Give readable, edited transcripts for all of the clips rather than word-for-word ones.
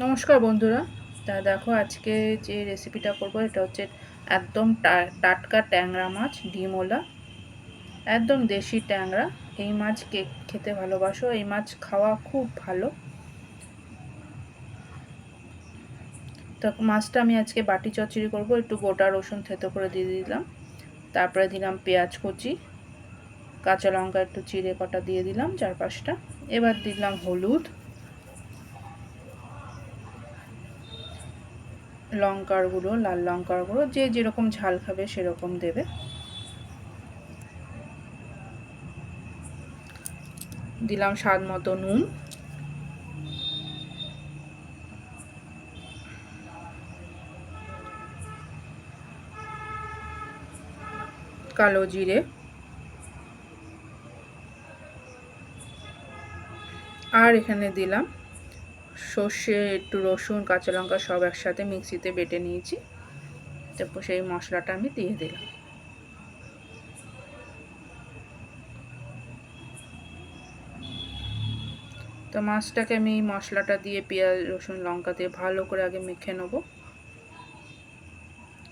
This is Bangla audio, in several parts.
নমস্কার বন্ধুরা। দেখো আজকে যে রেসিপিটা করব এটা হচ্ছে একদম টাটকা ট্যাংরা মাছ, ডিমওলা, একদম দেশি ট্যাংরা। এই মাছ কে খেতে ভালোবাসো? এই মাছ খাওয়া খুব ভালো। তো মাছটা আমি আজকে বাটি চচ্চড়ি করব। একটু গোটা রসুন থেতো করে দিয়ে দিলাম, তারপরে দিলাম পেঁয়াজ কুচি, কাঁচা লঙ্কা একটু চিড়ে কটা দিয়ে দিলাম 4-5টা। এবার দিলাম হলুদ, লঙ্কার গুঁড়ো, লাল লঙ্কার গুঁড়ো, যে যেরকম ঝাল খাবে সেরকম দেবে। দিলাম স্বাদ মতো নুন, কালো জিরে, আর এখানে দিলাম সর্ষে, একটু রসুন, কাঁচা লঙ্কা সব একসাথে মিক্সিতে বেটে নিয়েছি। তারপর সেই মশলাটা আমি দিয়ে দিলাম। তো মাছটাকে আমি মশলাটা দিয়ে পেঁয়াজ রসুন লঙ্কা দিয়ে ভালো করে আগে মেখে নেবো।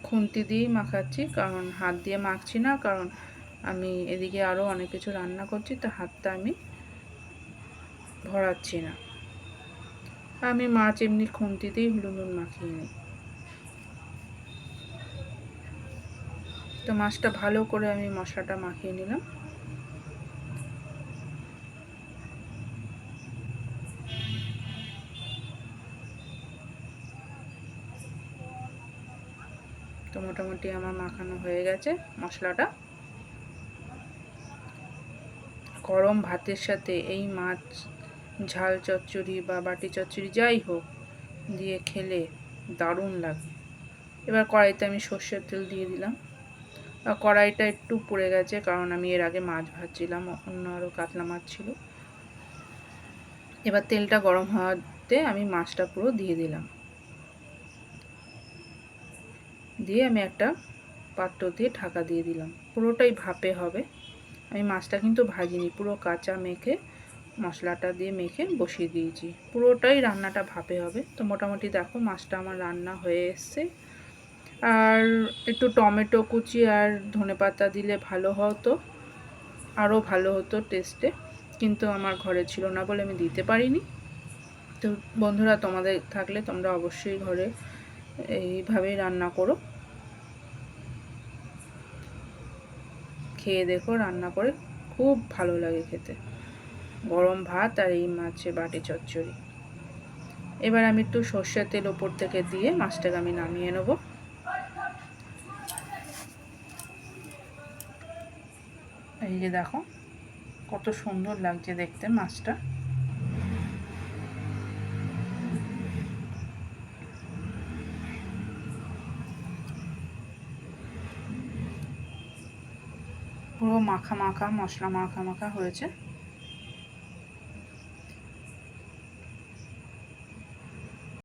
খুন্তি দিয়েই মাখাচ্ছি, কারণ হাত দিয়ে মাখছি না, কারণ আমি এদিকে আরও অনেক কিছু রান্না করছি, তো হাতটা আমি ভরাচ্ছি না। আমি মাছ এমনি খুন্তি দিয়েই নুন মাখিয়ে নিই। তো মাছটা ভালো করে আমি মশলাটা মাখিয়ে নিলাম। তো মোটামুটি আমার মাখানো হয়ে গেছে মশলাটা। গরম ভাতের সাথে এই মাছ ঝাল চচ্চড়ি বা বাটি চচ্চড়ি যাই হোক দিয়ে খেলে দারুণ লাগে। এবার কড়াইতে আমি সর্ষের তেল দিয়ে দিলাম। কড়াইটা একটু পুড়ে গেছে, কারণ আমি এর আগে মাছ ভাজছিলাম, অন্য আরও কাতলা মাছ ছিল। এবার তেলটা গরম হওয়াতে আমি মাছটা পুরো দিয়ে দিলাম। দিয়ে আমি একটা পাত্র দিয়ে ঢাকা দিয়ে দিলাম। পুরোটাই ভাপে হবে। আমি মাছটা কিন্তু ভাজিনি, পুরো কাঁচা মেখে মশলাটা দিয়ে মেখে বসিয়ে দিয়েছি। পুরোটাই রান্নাটা ভাপে হবে। তো মোটামুটি দেখো মাছটা আমার রান্না হয়ে এসছে। আর একটু টমেটো কুচি আর ধনেপাতা দিলে ভালো হতো, আরও ভালো হতো টেস্টে, কিন্তু আমার ঘরে ছিল না বলে আমি দিতে পারিনি। তো বন্ধুরা, তোমাদের থাকলে তোমরা অবশ্যই ঘরে এইভাবেই রান্না করো, খেয়ে দেখো রান্না করে, খুব ভালো লাগে খেতে। গরম ভাত আর এই মাছের বাটি চচ্চড়ি। এবার আমি একটু সর্ষের তেল ওপর থেকে দিয়ে মাছটাকে আমি নামিয়ে নেব। এই যে দেখো কত সুন্দর লাগছে দেখতে মাছটা। পুরো মাখা মাখা, মশলা মাখা মাখা হয়েছে।